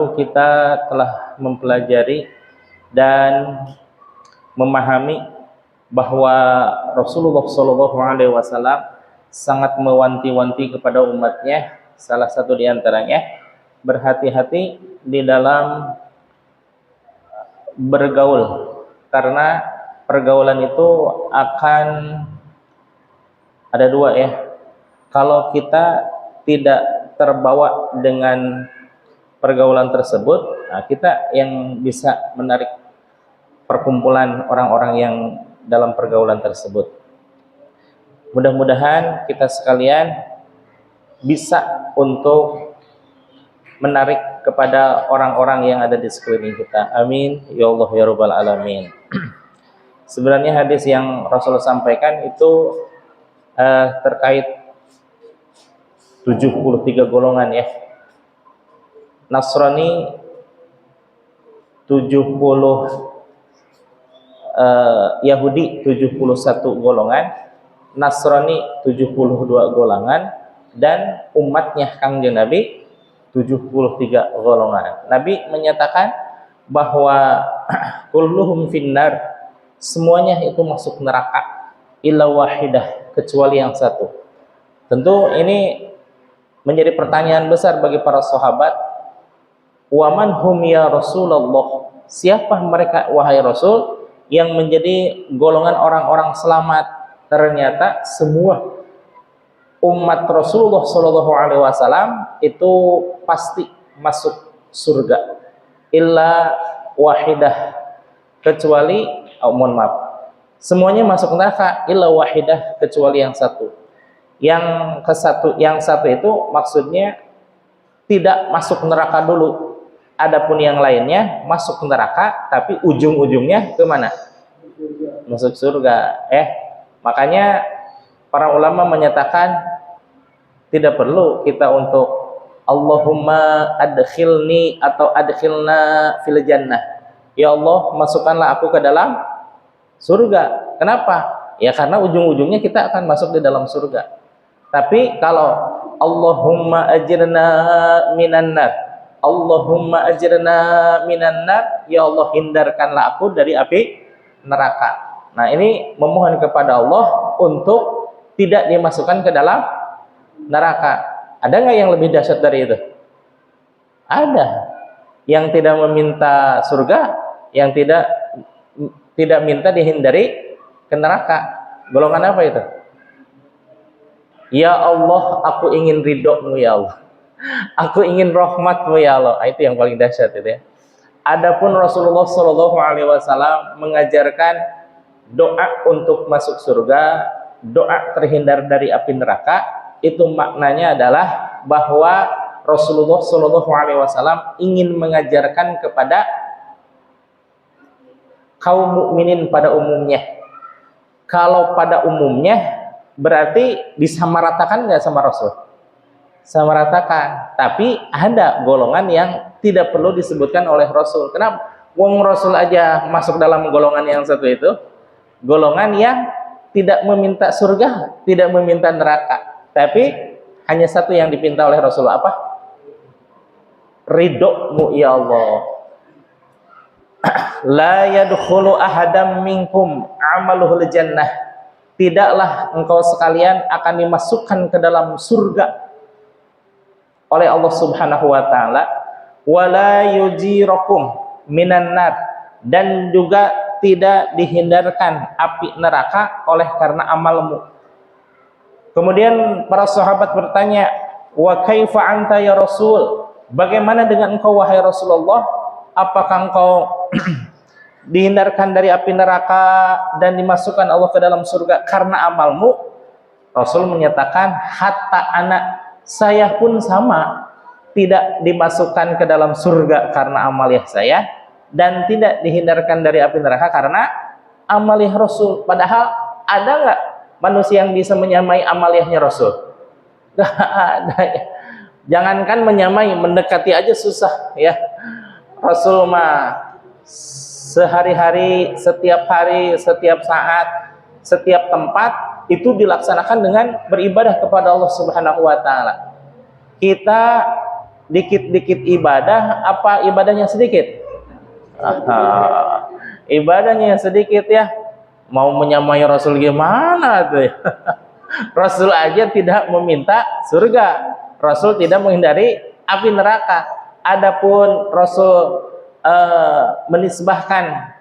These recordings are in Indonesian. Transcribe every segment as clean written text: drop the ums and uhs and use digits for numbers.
Kita telah mempelajari dan memahami bahwa Rasulullah SAW sangat mewanti-wanti kepada umatnya. Salah satu di antaranya, berhati-hati di dalam bergaul, karena pergaulan itu akan ada dua ya. Kalau kita tidak terbawa dengan pergaulan tersebut, nah kita yang bisa menarik perkumpulan orang-orang yang dalam pergaulan tersebut. Mudah-mudahan kita sekalian bisa untuk menarik kepada orang-orang yang ada di sekeliling kita. Amin ya Allah ya Rabbal alamin. Sebenarnya hadis yang Rasulullah sampaikan itu terkait 73 golongan ya. Nasrani 70, Yahudi 71 golongan, Nasrani 72 golongan, dan umatnya Kangjeng Nabi 73 golongan. Nabi menyatakan bahwa kulluhum finnar, semuanya itu masuk neraka, illa wahidah, kecuali yang satu. Tentu ini menjadi pertanyaan besar bagi para sahabat. Waman hum ya Rasulullah, siapa mereka wahai Rasul yang menjadi golongan orang-orang selamat? Ternyata semua umat Rasulullah SAW itu pasti masuk surga, illa wahidah, kecuali mohon maaf, semuanya masuk neraka illa wahidah, kecuali yang satu. Yang satu itu maksudnya tidak masuk neraka dulu. Adapun yang lainnya masuk neraka, tapi ujung-ujungnya ke mana? Masuk surga. Makanya para ulama menyatakan tidak perlu kita untuk Allahumma adkhilni atau adkhilna fil jannah. Ya Allah, masukkanlah aku ke dalam surga. Kenapa? Ya karena ujung-ujungnya kita akan masuk di dalam surga. Tapi kalau Allahumma ajirna minan nar, Allahumma ajirna minan nar, ya Allah hindarkanlah aku dari api neraka. Nah, ini memohon kepada Allah untuk tidak dimasukkan ke dalam neraka. Ada nggak yang lebih dahsyat dari itu? Ada. Yang tidak meminta surga, yang tidak minta dihindari ke neraka. Golongan apa itu? Ya Allah, aku ingin ridho-Mu ya Allah. Aku ingin rahmat-Mu ya Allah. Itu yang paling dahsyat itu ya. Adapun Rasulullah SAW mengajarkan doa untuk masuk surga, doa terhindar dari api neraka. Itu maknanya adalah bahwa Rasulullah SAW ingin mengajarkan kepada kaum mukminin pada umumnya. Kalau pada umumnya berarti disamaratakan nggak sama Rasul? Samaratakan. Tapi ada golongan yang tidak perlu disebutkan oleh Rasul. Kenapa? Wong Rasul aja masuk dalam golongan yang satu itu, golongan yang tidak meminta surga, tidak meminta neraka. Tapi hanya satu yang dipinta oleh Rasul, apa? Ridho-Mu ya Allah. La yadkhulu ahadam minkum amaluhul jannah. Tidaklah engkau sekalian akan dimasukkan ke dalam surga oleh Allah Subhanahu wa taala, wala yujirakum minan nar, dan juga tidak dihindarkan api neraka oleh karena amalmu. Kemudian para sahabat bertanya, wa kaifa anta ya Rasul? Bagaimana dengan engkau wahai Rasulullah? Apakah engkau dihindarkan dari api neraka dan dimasukkan Allah ke dalam surga karena amalmu? Rasul menyatakan, hatta anak, saya pun sama, tidak dimasukkan ke dalam surga karena amaliah saya, dan tidak dihindarkan dari api neraka karena amaliah Rasul. Padahal ada nggak manusia yang bisa menyamai amaliahnya Rasul? Nggak ada ya. Jangankan menyamai, mendekati aja susah ya. Rasul mah sehari-hari, setiap hari, setiap saat, setiap tempat itu dilaksanakan dengan beribadah kepada Allah Subhanahu wa taala. Kita dikit-dikit ibadah apa ibadahnya sedikit? Ibadahnya sedikit ya. Mau menyamai Rasul gimana tuh ya? Rasul aja tidak meminta surga. Rasul tidak menghindari api neraka. Adapun Rasul menisbahkan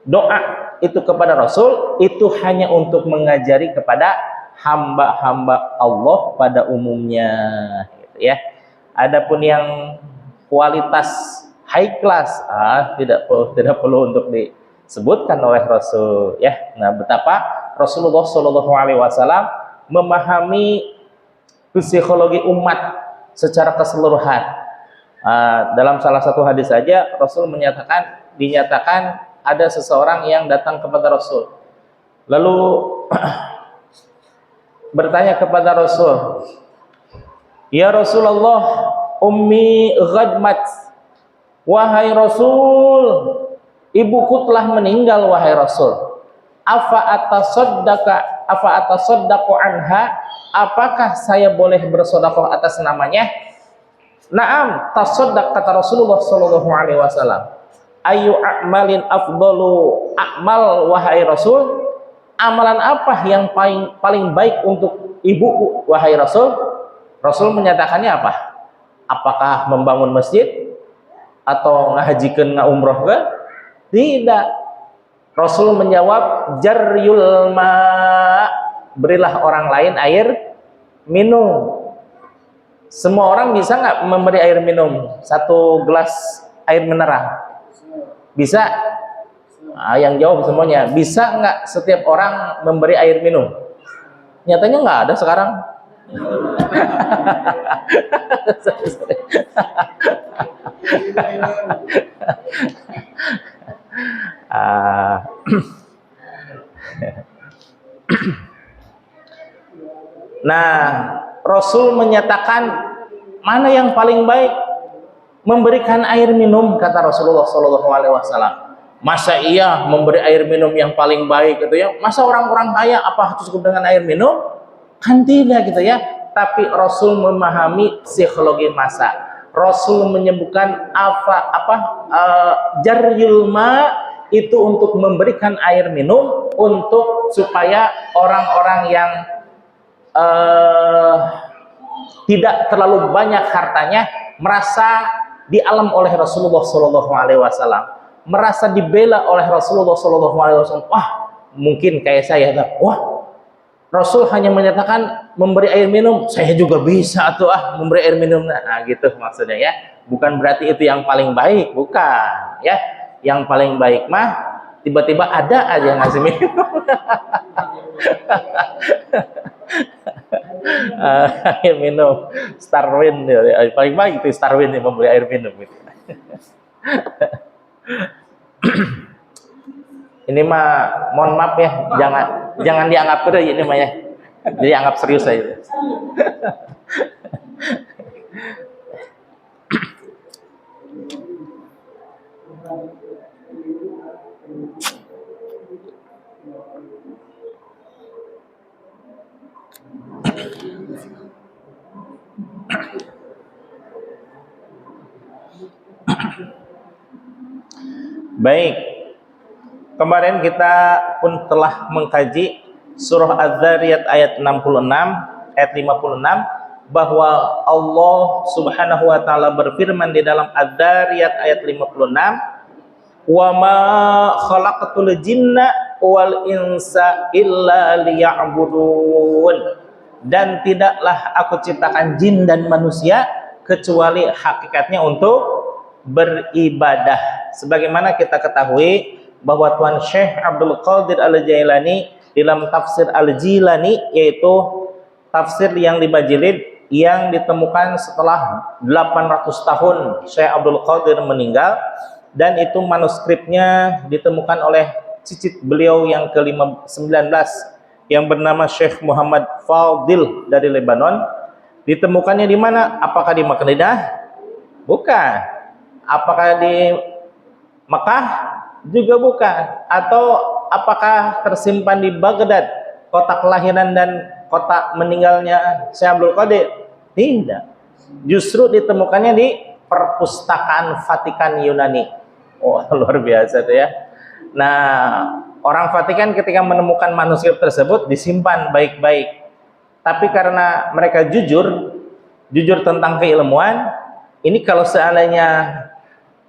doa itu kepada Rasul, itu hanya untuk mengajari kepada hamba-hamba Allah pada umumnya, gitu ya. Adapun yang kualitas high class, tidak perlu untuk disebutkan oleh Rasul, ya. Nah, betapa Rasulullah Shallallahu Alaihi Wasallam memahami psikologi umat secara keseluruhan. Dalam salah satu hadis saja Rasul dinyatakan ada seseorang yang datang kepada Rasul, lalu bertanya kepada Rasul, "Ya Rasulullah, ummi ghadmat." Wahai Rasul, ibuku telah meninggal wahai Rasul. Afa atasaddaqu anha? Apakah saya boleh bersedekah atas namanya? Naam, tasaddaq, kata Rasulullah sallallahu alaihi wasallam. Ayu a'malin afdalu a'mal wahai Rasul? Amalan apa yang paling baik untuk ibuku wahai Rasul? Rasul menyatakannya apa? Apakah membangun masjid atau ngahajikeun ngaumroh ke? Tidak. Rasul menjawab, jaryul ma, berilah orang lain air minum. Semua orang bisa nggak memberi air minum? Satu gelas air mineral bisa? Yang jawab semuanya. Bisa nggak setiap orang memberi air minum? Nyatanya nggak ada sekarang. Nah, Rasul menyatakan mana yang paling baik? Memberikan air minum, kata Rasulullah Shallallahu Alaihi Wasallam. Masa iya memberi air minum yang paling baik gitu ya? Masa orang-orang kaya apa cukup dengan air minum? Kan tidak gitu ya. Tapi Rasul memahami psikologi masa. Rasul menyebutkan jaryul ma itu untuk memberikan air minum untuk supaya orang-orang yang tidak terlalu banyak hartanya merasa dialam oleh Rasulullah Shallallahu Alaihi Wasallam, merasa dibela oleh Rasulullah Shallallahu Alaihi Wasallam. Wah, mungkin kayak saya, wah, Rasul hanya menyatakan memberi air minum, saya juga bisa tuh memberi air minum. Nah, gitu maksudnya ya. Bukan berarti itu yang paling baik, bukan ya. Yang paling baik mah tiba-tiba ada aja yang ngasih minum. Air minum Starwin ya. Paling baik itu Starwin yang memberi air minum gitu. Ini mah mohon maaf ya, jangan dianggap berat ini mah ya. Jadi anggap serius aja. Baik, kemarin kita pun telah mengkaji surah Az-Zariyat ayat 66, ayat 56, bahwa Allah Subhanahu wa taala berfirman di dalam Az-Zariyat ayat 56, "Wa ma khalaqatul jinna wal insa illa liya'budun." Dan tidaklah aku ciptakan jin dan manusia kecuali hakikatnya untuk beribadah. Sebagaimana kita ketahui bahwa Tuan Syekh Abdul Qadir Al-Jailani dalam tafsir Al-Jilani, yaitu tafsir yang 5 jilid yang ditemukan setelah 800 tahun Syekh Abdul Qadir meninggal, dan itu manuskripnya ditemukan oleh cicit beliau yang ke-19 yang bernama Syekh Muhammad Fadil dari Lebanon. Ditemukannya di mana? Apakah di Madinah? Bukan. Apakah di Mekah? Juga bukan. Atau apakah tersimpan di Baghdad, kota kelahiran dan kota meninggalnya Syekh Abdul Qadir? Tidak. justru ditemukannya di perpustakaan Vatikan Yunani. Oh, luar biasa tuh ya. Nah, orang Vatikan ketika menemukan manuskrip tersebut disimpan baik-baik. Tapi karena mereka jujur tentang keilmuan, ini kalau seandainya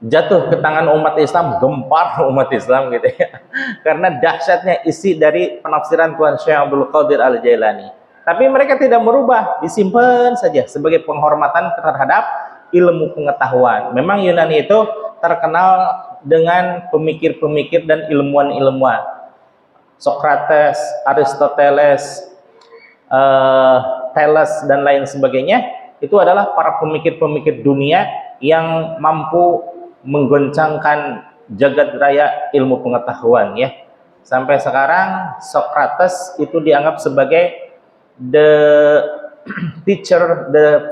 jatuh ke tangan umat Islam, gempar umat Islam gitu ya. Karena dahsyatnya isi dari penafsiran Tuan Syekh Abdul Qadir Al-Jailani. Tapi mereka tidak merubah, disimpan saja sebagai penghormatan terhadap ilmu pengetahuan. Memang Yunani itu terkenal dengan pemikir-pemikir dan ilmuwan-ilmuwan. Sokrates, Aristoteles, Thales dan lain sebagainya, itu adalah para pemikir-pemikir dunia yang mampu menggoncangkan jagat raya ilmu pengetahuan ya. Sampai sekarang Sokrates itu dianggap sebagai the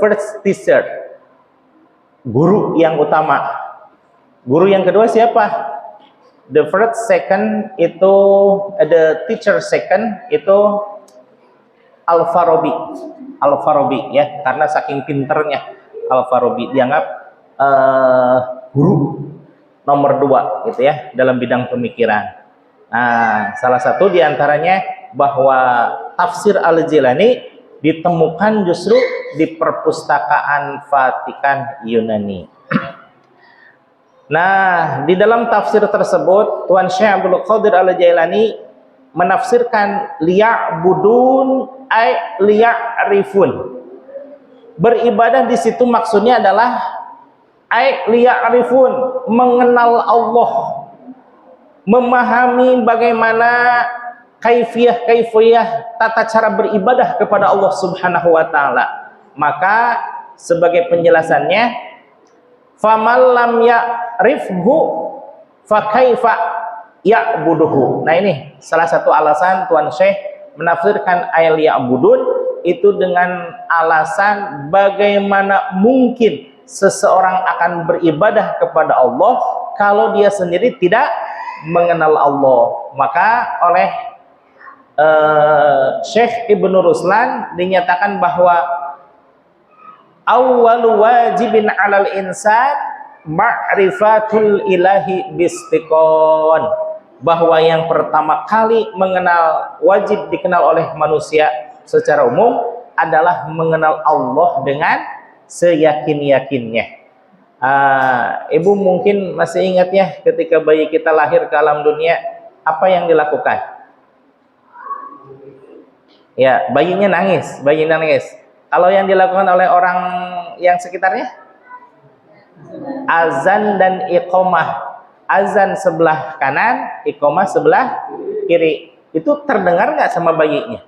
first teacher, guru yang utama. Guru yang kedua siapa? The first second itu the teacher second itu Al-Farabi ya, karena saking pinternya Al-Farabi dianggap guru nomor 2 gitu ya dalam bidang pemikiran. Nah, salah satu diantaranya bahwa tafsir Al-Jailani ditemukan justru di perpustakaan Vatikan Yunani. Nah, di dalam tafsir tersebut Tuan Syekh Abdul Qadir Al-Jailani menafsirkan liya'budun ay liya'rifun. Beribadah di situ maksudnya adalah ay liya'rifun, mengenal Allah, memahami bagaimana kaifiyah tata cara beribadah kepada Allah Subhanahu wa taala. Maka sebagai penjelasannya, faman lam ya'rifhu fa kaifa ya'buduhu. Nah, ini salah satu alasan Tuan Syekh menafsirkan ayat ya'budun itu dengan alasan bagaimana mungkin seseorang akan beribadah kepada Allah kalau dia sendiri tidak mengenal Allah. Maka oleh Syekh Ibnu Ruslan dinyatakan bahwa awwalu wajibin 'alal insan ma'rifatul ilahi bistiqon, bahwa yang pertama kali wajib dikenal oleh manusia secara umum adalah mengenal Allah dengan seyakin-yakinnya. Ibu mungkin masih ingat ya, ketika bayi kita lahir ke alam dunia, apa yang dilakukan? Ya, bayinya nangis. Kalau yang dilakukan oleh orang yang sekitarnya, azan dan iqomah. Azan sebelah kanan, iqomah sebelah kiri. Itu terdengar nggak sama bayinya?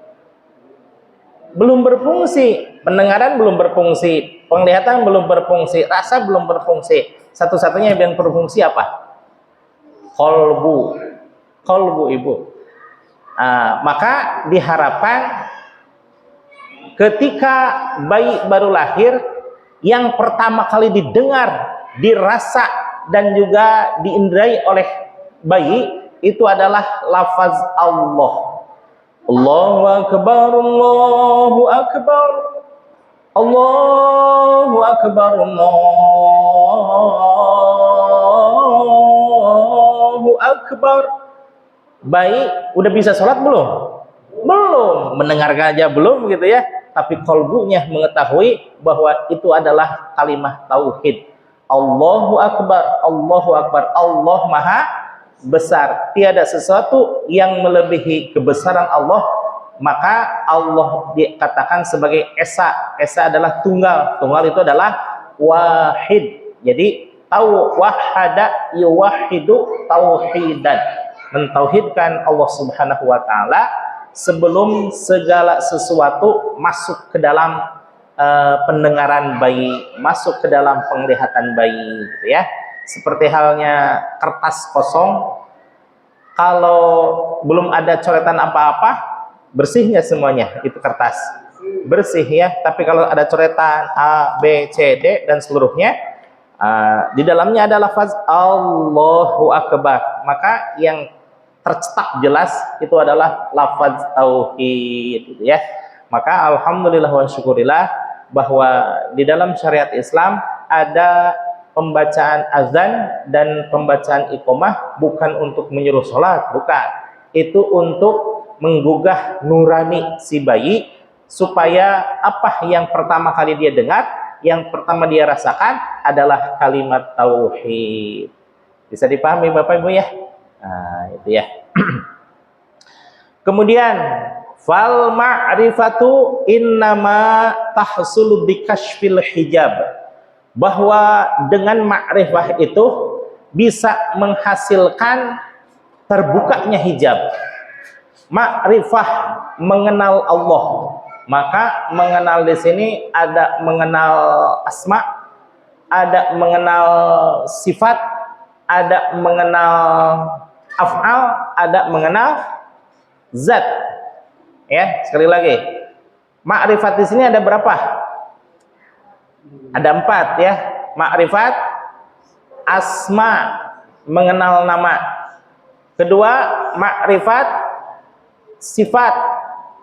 Belum berfungsi. Pendengaran belum berfungsi, penglihatan belum berfungsi, rasa belum berfungsi. Satu-satunya yang berfungsi apa? Kolbu ibu. Maka diharapkan ketika bayi baru lahir, yang pertama kali didengar, dirasa dan juga diindrai oleh bayi itu adalah lafaz Allah. Allahu akbar, Allahu akbar, Allahu akbar, Allahu akbar. Bayi udah bisa sholat belum? Belum, mendengarkan aja belum gitu ya. Tapi kolbunya mengetahui bahwa itu adalah kalimat tauhid. Allahu akbar, Allahu akbar, Allah maha besar. Tiada sesuatu yang melebihi kebesaran Allah. Maka Allah dikatakan sebagai esa. Esa adalah tunggal. Tunggal itu adalah wahid. Jadi wahada yuwahidu tauhidan, mentauhidkan Allah Subhanahu wa taala sebelum segala sesuatu masuk ke dalam pendengaran bayi, masuk ke dalam penglihatan bayi gitu ya. Seperti halnya kertas kosong, kalau belum ada coretan apa-apa, bersihnya semuanya itu kertas, bersih ya. Tapi kalau ada coretan A, B, C, D dan seluruhnya, di dalamnya ada lafaz Allahu akbar, maka yang tercetak jelas itu adalah lafaz tauhid gitu ya. Maka alhamdulillah wa syukurillah, bahwa di dalam syariat Islam ada pembacaan azan dan pembacaan iqamah bukan untuk menyuruh sholat, bukan. Itu untuk menggugah nurani si bayi supaya apa yang pertama kali dia dengar, yang pertama dia rasakan adalah kalimat tauhid. Bisa dipahami Bapak Ibu ya? Nah, itu ya. Kemudian fal ma'rifatu innama tahsulu bikashfil hijab, bahwa dengan ma'rifah itu bisa menghasilkan terbukanya hijab. Ma'rifah, mengenal Allah. Maka mengenal di sini ada mengenal asma, ada mengenal sifat, ada mengenal af'al, ada mengenal zat. Ya, sekali lagi. Ma'rifat di sini ada berapa? Ada 4 ya. Ma'rifat, asma, mengenal nama. Kedua, ma'rifat, sifat,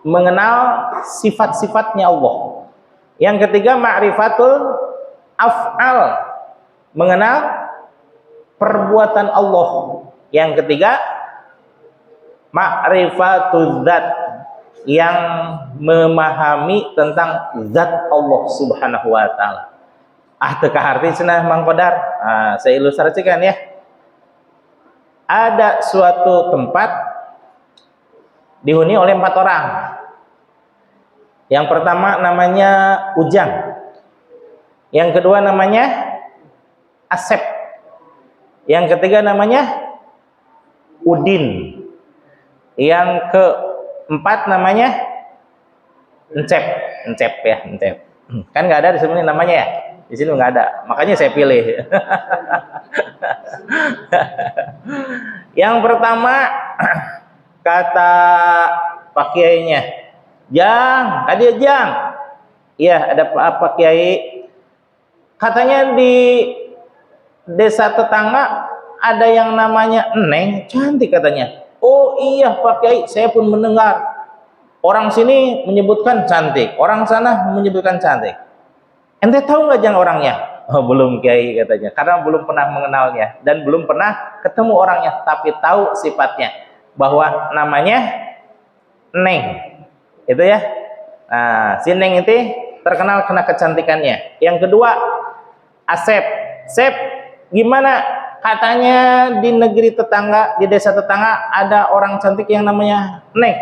mengenal sifat-sifatnya Allah. Yang ketiga, ma'rifatul af'al, mengenal perbuatan Allah. Yang ketiga, ma'rifatul zat, yang memahami tentang zat Allah Subhanahu wa taala. Teka arti cenah Mang Qadar. Saya ilustrasikan ya. Ada suatu tempat dihuni oleh 4 orang. Yang pertama namanya Ujang. Yang kedua namanya Asep. Yang ketiga namanya Udin. Yang keempat namanya Encep. Encep ya, Encep. Kan nggak ada di sini namanya ya. Di sini nggak ada. Makanya saya pilih. Yang pertama kata Pak Kiainya, Jang, dia Jang. Iya, ada Pak Kiai. Katanya di desa tetangga ada yang namanya Neng, cantik katanya. Oh iya Pak Kiai, saya pun mendengar. Orang sini menyebutkan cantik, orang sana menyebutkan cantik. Ente tahu nggak Jang orangnya? Oh, belum Kiai katanya, karena belum pernah mengenalnya dan belum pernah ketemu orangnya, tapi tahu sifatnya. Bahwa namanya Neng, itu ya. Nah, si Neng itu terkenal karena kecantikannya. Yang kedua, Asep. Sep, gimana? Katanya di negeri tetangga, di desa tetangga ada orang cantik yang namanya Neng.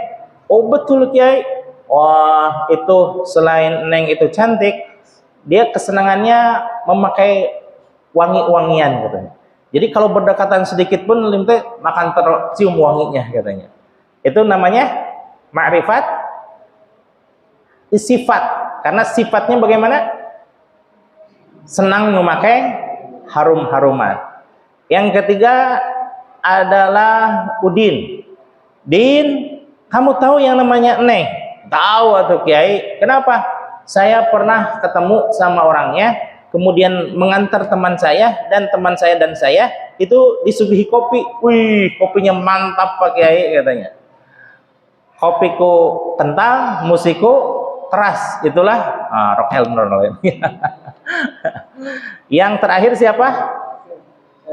Oh betul Kiai. Wah, itu selain Neng itu cantik, dia kesenangannya memakai wangi-wangian katanya. Jadi kalau berdekatan sedikit pun limte makan tercium wanginya katanya. Itu namanya ma'rifat sifat. Karena sifatnya bagaimana? Senang memakai harum-haruman. Yang ketiga adalah Udin. Din, kamu tahu yang namanya Neng? Tahu atau Kiai? Kenapa? Saya pernah ketemu sama orangnya, kemudian mengantar teman saya dan saya itu disuguhi kopi. Wih, kopinya mantap Pak Kiai katanya. Kopiku kental, musikku keras. Itulah rock and roll. Yang terakhir siapa?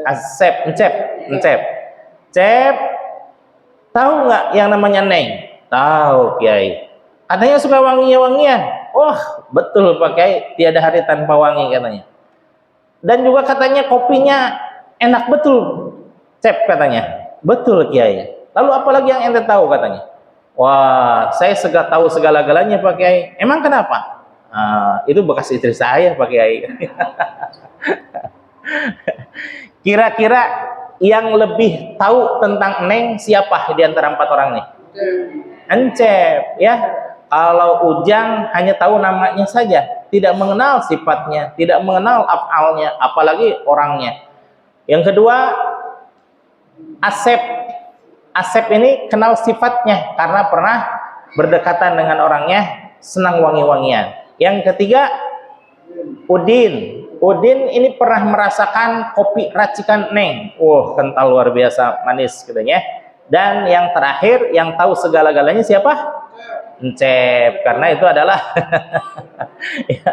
Asep, Encep. Cep, tahu nggak yang namanya Neng? Tahu Kiai. Katanya suka wangi-wangian. Wah, betul Pak Kiai, tiada hari tanpa wangi katanya. Dan juga katanya kopinya enak betul, Cep katanya. Betul Kiai. Lalu apalagi yang ente tahu katanya? Wah, saya tahu segala-galanya Pak Kiai. Emang kenapa? Itu bekas istri saya Pak Kiai. Kira-kira yang lebih tahu tentang Neng siapa di antara 4 orang nih? Encep ya. Kalau Ujang hanya tahu namanya saja, tidak mengenal sifatnya, tidak mengenal af'alnya, apalagi orangnya. Yang kedua, Asep. Asep ini kenal sifatnya karena pernah berdekatan dengan orangnya, senang wangi-wangian. Yang ketiga, Udin. Udin ini pernah merasakan kopi racikan Neng. Kental luar biasa, manis katanya. Dan yang terakhir, yang tahu segala-galanya siapa? Encep, karena itu adalah Ya,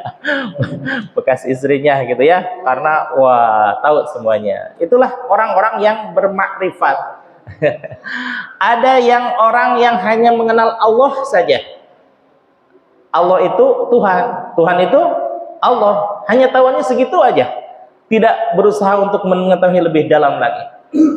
bekas istrinya gitu ya, karena wah tahu semuanya. Itulah orang-orang yang bermakrifat. Ada yang orang yang hanya mengenal Allah saja. Allah itu Tuhan, Tuhan itu Allah, hanya tahuannya segitu aja, tidak berusaha untuk mengetahui lebih dalam lagi.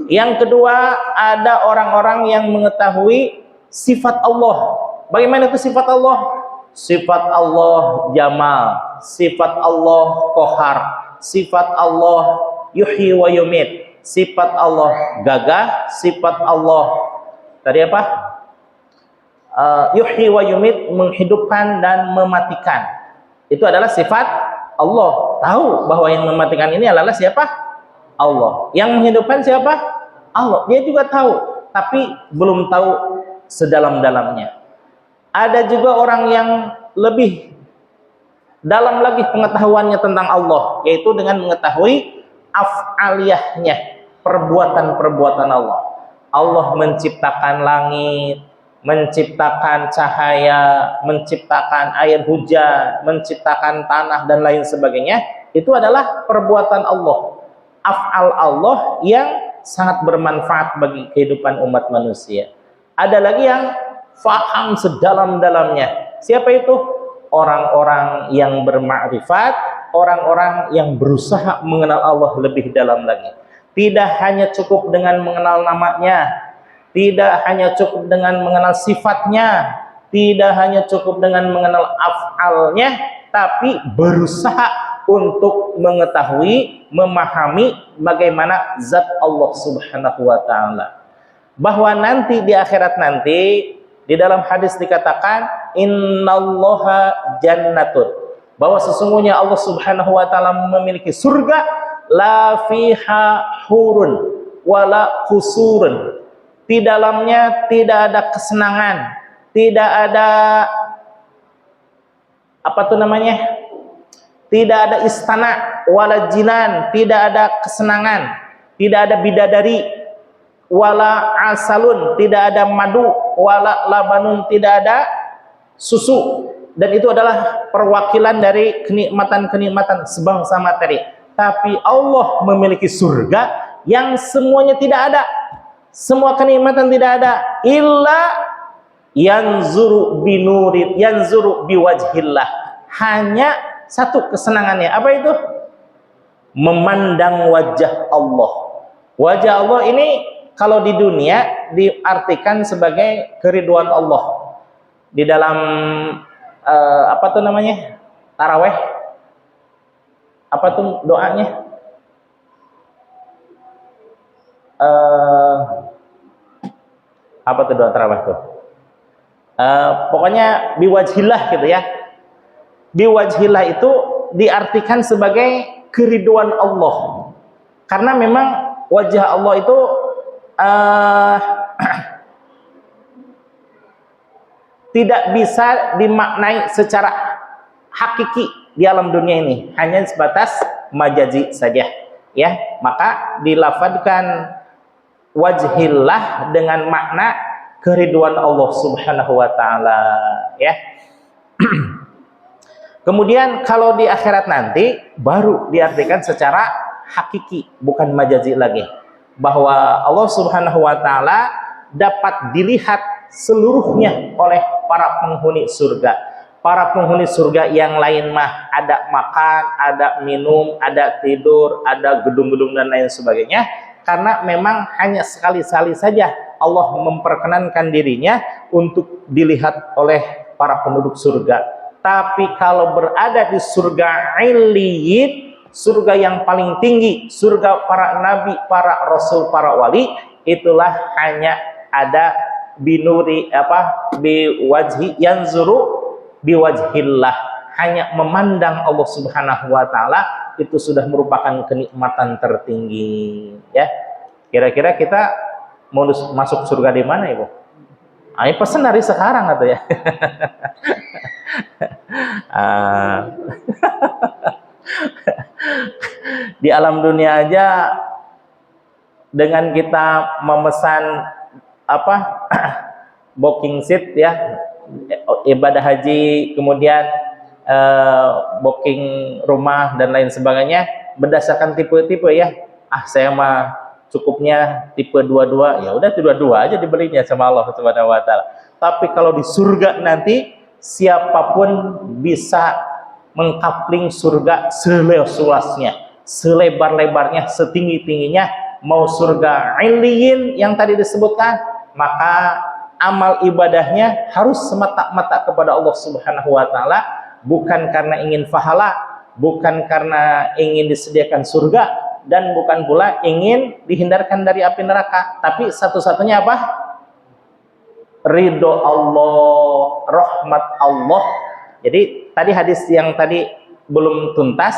Yang kedua, ada orang-orang yang mengetahui sifat Allah. Bagaimana itu sifat Allah? Sifat Allah Jamal, sifat Allah Qahar, sifat Allah Yuhyi wa Yumit, sifat Allah Gagah, sifat Allah tadi apa? Yuhyi wa Yumit, menghidupkan dan mematikan. Itu adalah sifat Allah. Tahu bahwa yang mematikan ini adalah siapa? Allah. Yang menghidupkan siapa? Allah. Dia juga tahu, tapi belum tahu sedalam-dalamnya. Ada juga orang yang lebih dalam lagi pengetahuannya tentang Allah, yaitu dengan mengetahui af'aliyahnya, perbuatan-perbuatan Allah. Allah menciptakan langit, menciptakan cahaya, menciptakan air hujan, menciptakan tanah dan lain sebagainya. Itu adalah perbuatan Allah, af'al Allah yang sangat bermanfaat bagi kehidupan umat manusia. Ada lagi yang faham sedalam-dalamnya. Siapa itu? Orang-orang yang bermakrifat, orang-orang yang berusaha mengenal Allah lebih dalam lagi. Tidak hanya cukup dengan mengenal namanya, tidak hanya cukup dengan mengenal sifatnya, tidak hanya cukup dengan mengenal af'alnya, tapi berusaha untuk mengetahui, memahami bagaimana zat Allah Subhanahu wa taala. Bahwa nanti di akhirat nanti, di dalam hadis dikatakan innallaha jannatun, bahwa sesungguhnya Allah Subhanahu wa taala memiliki surga, la fiha hurun wala qusurun. Di dalamnya tidak ada kesenangan, tidak ada apa tuh namanya? Tidak ada istana wala jinan, tidak ada kesenangan, tidak ada bidadari, wala asalun, tidak ada madu, wala labanun, tidak ada susu. Dan itu adalah perwakilan dari kenikmatan-kenikmatan sebangsa materi. Tapi Allah memiliki surga yang semuanya tidak ada, semua kenikmatan tidak ada, illa yanzuru binurid, yanzuru biwajhillah. Hanya satu kesenangannya, apa itu? Memandang wajah Allah. Wajah Allah ini kalau di dunia diartikan sebagai keriduan Allah. Di dalam apa tuh namanya? Taraweh. Apa tuh doanya? Apa tuh doa taraweh tuh? Pokoknya biwajhillah gitu ya. Biwajhillah itu diartikan sebagai keriduan Allah. Karena memang wajah Allah itu tidak bisa dimaknai secara hakiki di alam dunia ini, hanya sebatas majazi saja ya. Maka dilafadzkan wajhillah dengan makna keriduan Allah Subhanahu wa taala ya. Kemudian kalau di akhirat nanti baru diartikan secara hakiki, bukan majazi lagi, bahwa Allah Subhanahu wa taala dapat dilihat seluruhnya oleh para penghuni surga. Para penghuni surga yang lain mah ada makan, ada minum, ada tidur, ada gedung-gedung dan lain sebagainya, karena memang hanya sekali-sekali saja Allah memperkenankan dirinya untuk dilihat oleh para penduduk surga. Tapi kalau berada di surga Illiyin, surga yang paling tinggi, surga para nabi, para rasul, para wali, itulah hanya ada binuri apa biwajhi yanzuru biwajhillah, hanya memandang Allah Subhanahu wa taala, itu sudah merupakan kenikmatan tertinggi ya. Kira-kira kita mau masuk surga di mana, Ibu? Ini pesan dari sekarang atau ya? Di alam dunia aja dengan kita memesan apa booking seat ya, ibadah haji, kemudian booking rumah dan lain sebagainya berdasarkan tipe-tipe ya. Saya mah cukupnya tipe 22, ya udah 22 aja dibelinya sama Allah Subhanahu wa taala. Tapi kalau di surga nanti siapapun bisa mengkapling surga seluas-luasnya, selebar-lebarnya, setinggi-tingginya. Mau surga Iliyin yang tadi disebutkan, maka amal ibadahnya harus semata-mata kepada Allah Subhanahu wa taala, bukan karena ingin pahala, bukan karena ingin disediakan surga, dan bukan pula ingin dihindarkan dari api neraka, tapi satu-satunya apa? Ridho Allah, rahmat Allah. Jadi tadi hadis yang tadi belum tuntas,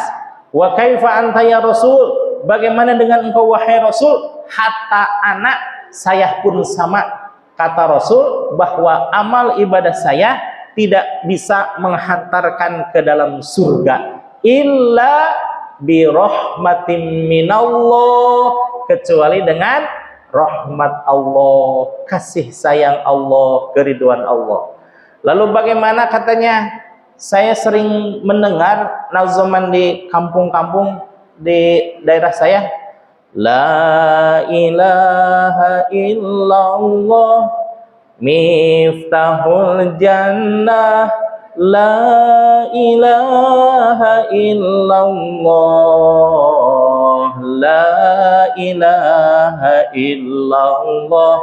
wa kaifa anta ya Rasul, bagaimana dengan engkau wahai Rasul? Hatta anak, saya pun sama, kata Rasul, bahwa amal ibadah saya tidak bisa menghantarkan ke dalam surga illa bi rahmatin minallah, kecuali dengan rahmat Allah, kasih sayang Allah, keridhaan Allah. Lalu bagaimana katanya? Saya sering mendengar nazuman di kampung-kampung di daerah saya, la ilaha illallah miftahul jannah, la ilaha illallah, la ilaha illallah,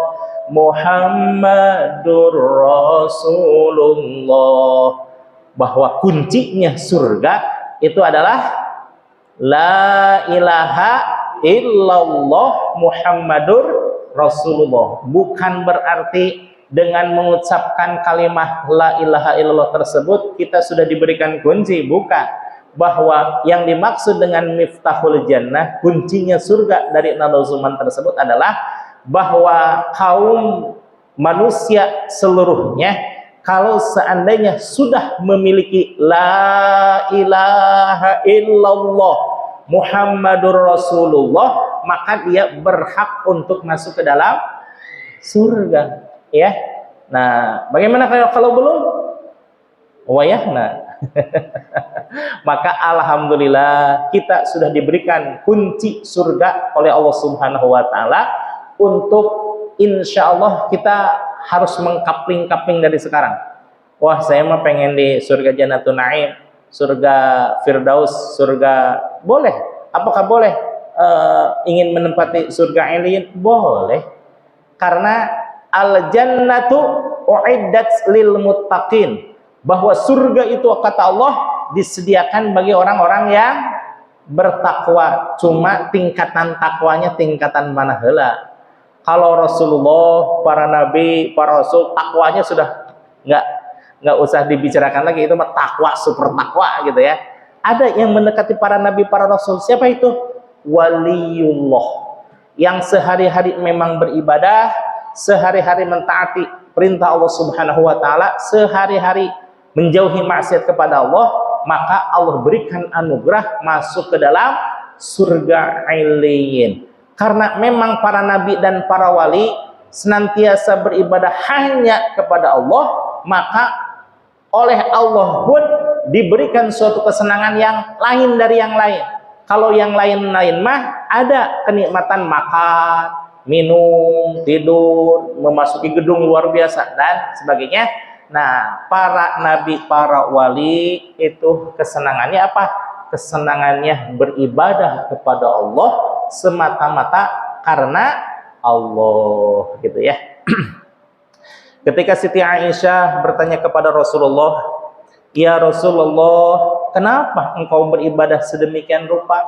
Muhammadur Rasulullah. Bahwa kuncinya surga itu adalah la ilaha illallah Muhammadur Rasulullah. Bukan berarti dengan mengucapkan kalimat la ilaha illallah tersebut kita sudah diberikan kunci, bukan. Bahwa yang dimaksud dengan miftahul jannah, kuncinya surga dari nazuman tersebut adalah bahwa kaum manusia seluruhnya kalau seandainya sudah memiliki la ilaha illallah Muhammadur Rasulullah, maka dia berhak untuk masuk ke dalam surga, ya. Nah, bagaimana kalau belum? Wayahna. Maka alhamdulillah kita sudah diberikan kunci surga oleh Allah Subhanahu wa taala, untuk insya Allah kita harus mengkapling-kapling dari sekarang. Wah, saya mah pengen di surga Jannatul Naim, surga Firdaus, surga, boleh. Apakah boleh ingin menempati surga Iliyin? Boleh. Karena al-jannatu uiddat lil muttaqin, bahwa surga itu kata Allah disediakan bagi orang-orang yang bertakwa. Cuma tingkatan takwanya tingkatan mana heula. Kalau Rasulullah, para nabi, para rasul, takwanya sudah nggak usah dibicarakan lagi, itu mah takwa, super takwa gitu ya. Ada yang mendekati para nabi, para rasul. Siapa itu? Waliullah, yang sehari-hari memang beribadah, sehari-hari mentaati perintah Allah Subhanahu wa taala, sehari-hari menjauhi maksiat kepada Allah, maka Allah berikan anugerah masuk ke dalam surga Iliyin. Karena memang para nabi dan para wali senantiasa beribadah hanya kepada Allah, maka oleh Allah pun diberikan suatu kesenangan yang lain dari yang lain. Kalau yang lain-lain mah ada kenikmatan makan, minum, tidur, memasuki gedung luar biasa dan sebagainya. Nah, para nabi, para wali itu kesenangannya apa? Kesenangannya beribadah kepada Allah semata-mata karena Allah, gitu ya. Ketika Siti Aisyah bertanya kepada Rasulullah, "Ya Rasulullah, kenapa engkau beribadah sedemikian rupa?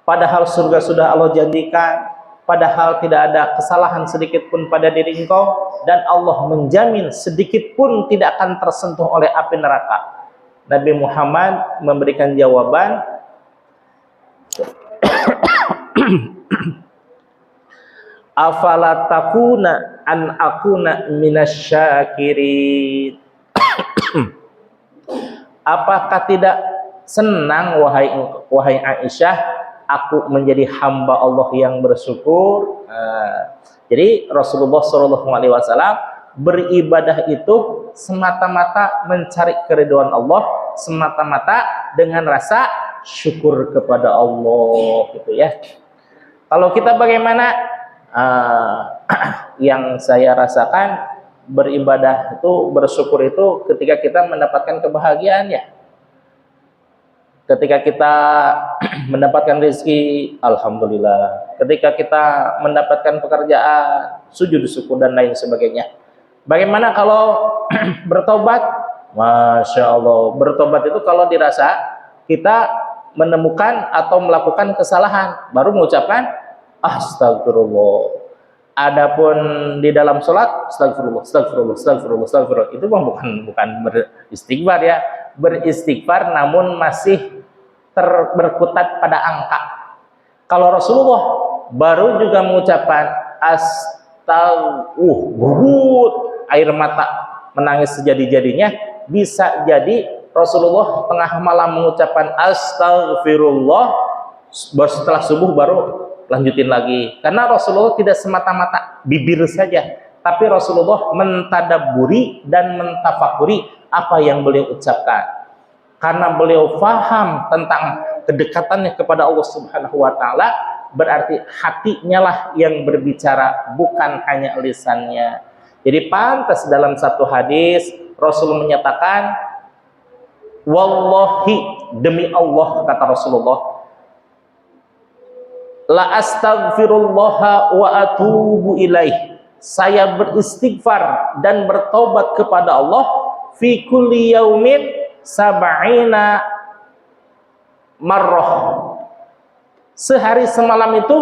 Padahal surga sudah Allah janjikan, padahal tidak ada kesalahan sedikit pun pada diri engkau, dan Allah menjamin sedikit pun tidak akan tersentuh oleh api neraka." Nabi Muhammad memberikan jawaban, afala takuna an akuna minasyakirin. Apakah tidak senang wahai Aisyah, aku menjadi hamba Allah yang bersyukur? Jadi Rasulullah SAW beribadah itu semata-mata mencari keridhaan Allah, semata-mata dengan rasa syukur kepada Allah gitu ya. Kalau kita bagaimana? Yang saya rasakan beribadah itu, bersyukur itu ketika kita mendapatkan kebahagiaan ya. Ketika kita mendapatkan rezeki, alhamdulillah. Ketika kita mendapatkan pekerjaan, sujud syukur dan lain sebagainya. Bagaimana kalau bertobat? Masya Allah, bertobat itu kalau dirasa kita menemukan atau melakukan kesalahan, baru mengucapkan astagfirullah. Adapun di dalam sholat, astagfirullah, astagfirullah, astagfirullah, astagfirullah, itu bukan beristighfar ya. Beristighfar namun masih berkutat pada angka. Kalau Rasulullah baru juga mengucapkan astagfirullah, air mata menangis sejadi-jadinya, bisa jadi Rasulullah tengah malam mengucapkan astagfirullah, setelah subuh baru lanjutin lagi. Karena Rasulullah tidak semata-mata bibir saja, tapi Rasulullah mentadabburi dan mentafakuri apa yang beliau ucapkan. Karena beliau faham tentang kedekatannya kepada Allah Subhanahu wa taala, berarti hatinya lah yang berbicara, bukan hanya lisannya. Jadi pantas dalam satu hadis Rasul menyatakan, wallahi, demi Allah, kata Rasulullah, la astaghfirullah wa atubu ilaih, saya beristighfar dan bertobat kepada Allah fi kulli yaumin sab'ina marrah, sehari semalam itu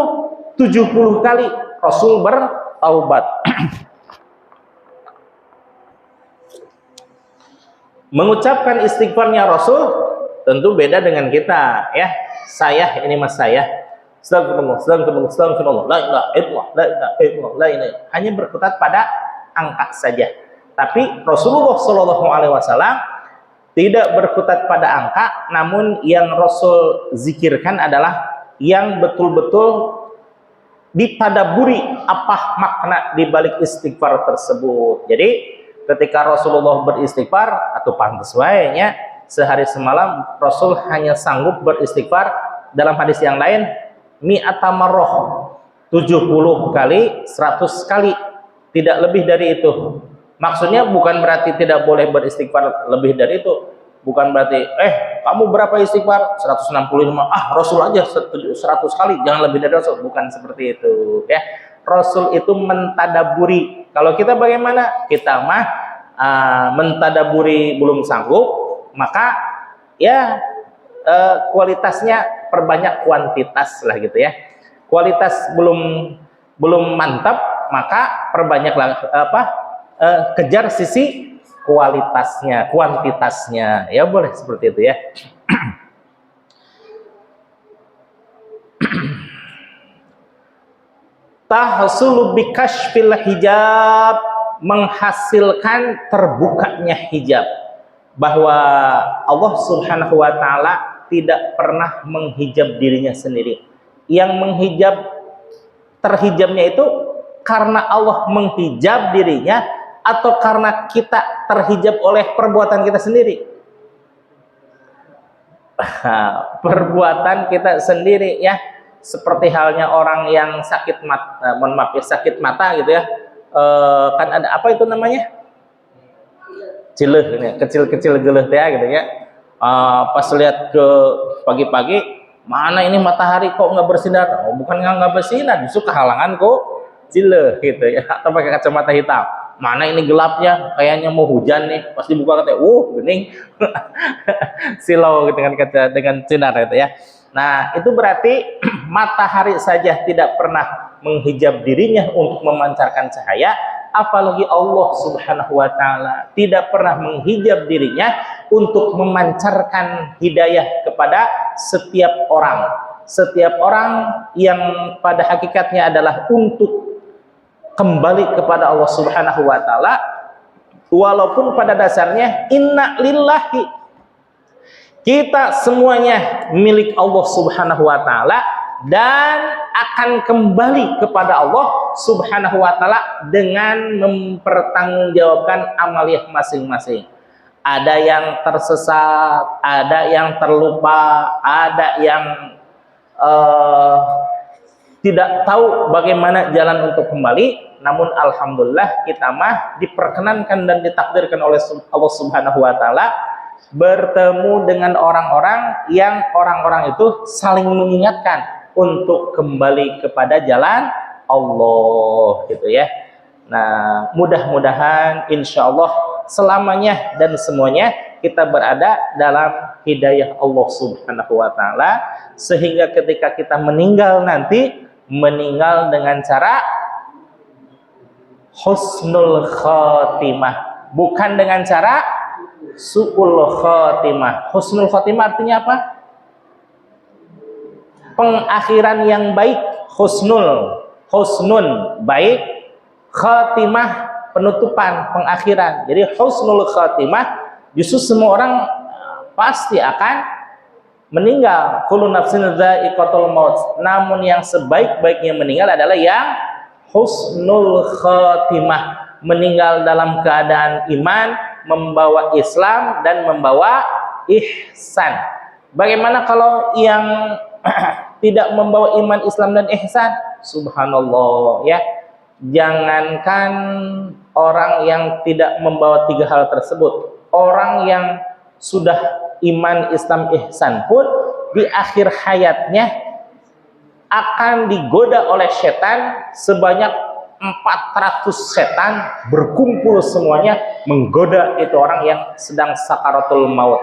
70 kali Rasul bertaubat. Mengucapkan istighfarnya Rasul tentu beda dengan kita ya. Saya, ini mas saya, astagfirullah, astagfirullah, astagfirullah, la ilaha illallah, la ilaha illallah, la ilaha, hanya berkutat pada angka saja. Tapi Rasulullah Shallallahu Alaihi Wasallam tidak berkutat pada angka, namun yang Rasul zikirkan adalah yang betul-betul ditadaburi apa makna di balik istighfar tersebut. Jadi ketika Rasulullah beristighfar, atau pantas wayanya sehari semalam Rasul hanya sanggup beristighfar, dalam hadis yang lain mi'ata marrah, 70 kali, 100 kali, tidak lebih dari itu. Maksudnya bukan berarti tidak boleh beristighfar lebih dari itu, bukan berarti kamu berapa istighfar? 165. Rasul aja 100 kali, jangan lebih dari Rasul. Bukan seperti itu ya. Rasul itu mentadaburi. Kalau kita bagaimana? Kita mah mentadaburi belum sanggup, maka ya kualitasnya perbanyak kuantitas lah gitu ya. Kualitas belum mantap, maka perbanyaklah kejar sisi kualitasnya, kuantitasnya. Ya boleh seperti itu ya. Tahsulu bikashfil hijab, menghasilkan terbukanya hijab, bahwa Allah Subhanahu wa taala tidak pernah menghijab dirinya sendiri. Yang menghijab, terhijabnya itu karena Allah menghijab dirinya, atau karena kita terhijab oleh perbuatan kita sendiri? Perbuatan kita sendiri ya. Seperti halnya orang yang sakit mata, sakit mata gitu ya. Kan ada apa itu namanya? Cileh, kecil-kecil geleh ya gitu ya. Pas lihat ke pagi-pagi, mana ini matahari kok nggak bersinar? Bukan nggak bersinar, justru kehalangan kok cileh gitu ya. Atau pakai kacamata hitam. Mana ini gelapnya, kayaknya mau hujan nih. Pas dibuka katanya, bening. Silau dengan sinar itu ya. Nah, itu berarti matahari saja tidak pernah menghijab dirinya untuk memancarkan cahaya, apalagi Allah Subhanahu wa taala tidak pernah menghijab dirinya untuk memancarkan hidayah kepada setiap orang. Setiap orang yang pada hakikatnya adalah untuk kembali kepada Allah Subhanahu wa taala, walaupun pada dasarnya inna lillahi, kita semuanya milik Allah Subhanahu wa taala, dan akan kembali kepada Allah Subhanahu wa taala dengan mempertanggungjawabkan amaliyah masing-masing. Ada yang tersesat, ada yang terlupa, ada yang tidak tahu bagaimana jalan untuk kembali. Namun alhamdulillah kita mah diperkenankan dan ditakdirkan oleh Allah Subhanahu wa taala bertemu dengan orang-orang yang orang-orang itu saling mengingatkan untuk kembali kepada jalan Allah gitu ya. Nah, mudah-mudahan insya Allah selamanya dan semuanya kita berada dalam hidayah Allah Subhanahu wa taala, sehingga ketika kita meninggal nanti meninggal dengan cara husnul khatimah, bukan dengan cara su'ul khatimah. Husnul khatimah artinya apa? Pengakhiran yang baik. Husnun baik, khatimah penutupan, pengakhiran. Jadi husnul khatimah, justru semua orang pasti akan meninggal. Kullu nafsin dha'iqatul maut. Namun yang sebaik-baiknya meninggal adalah yang husnul khatimah, meninggal dalam keadaan iman, membawa Islam dan membawa ihsan. Bagaimana kalau yang tidak membawa iman, Islam dan ihsan? Subhanallah ya. Jangankan orang yang tidak membawa tiga hal tersebut, orang yang sudah iman, Islam, ihsan pun di akhir hayatnya akan digoda oleh setan sebanyak 400 setan berkumpul semuanya menggoda itu orang yang sedang sakaratul maut,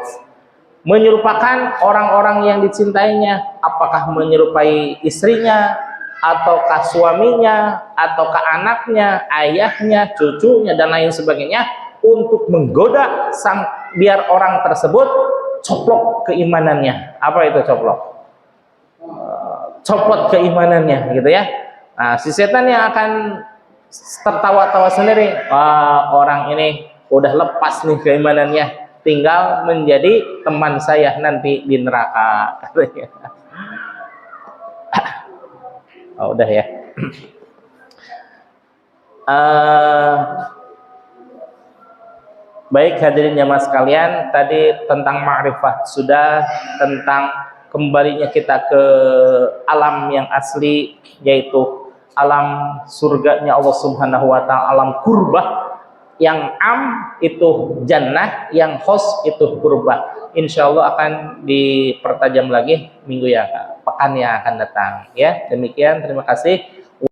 menyerupakan orang-orang yang dicintainya, apakah menyerupai istrinya ataukah suaminya ataukah anaknya, ayahnya, cucunya dan lain sebagainya, untuk menggoda biar orang tersebut coplok keimanannya. Apa itu coplok? Copot keimanannya gitu ya. Nah, si setan yang akan tertawa-tawa sendiri, orang ini udah lepas nih keimanannya, tinggal menjadi teman saya nanti di neraka katanya. Oh, udah ya. Baik hadirin jamaah sekalian, tadi tentang ma'rifat sudah, tentang kembalinya kita ke alam yang asli, yaitu alam surganya Allah Subhanahu wa taala, alam kurbah. Yang am itu jannah, yang khos itu kurbah. Insyaallah akan dipertajam lagi minggu yang pekan yang akan datang ya. Demikian, terima kasih.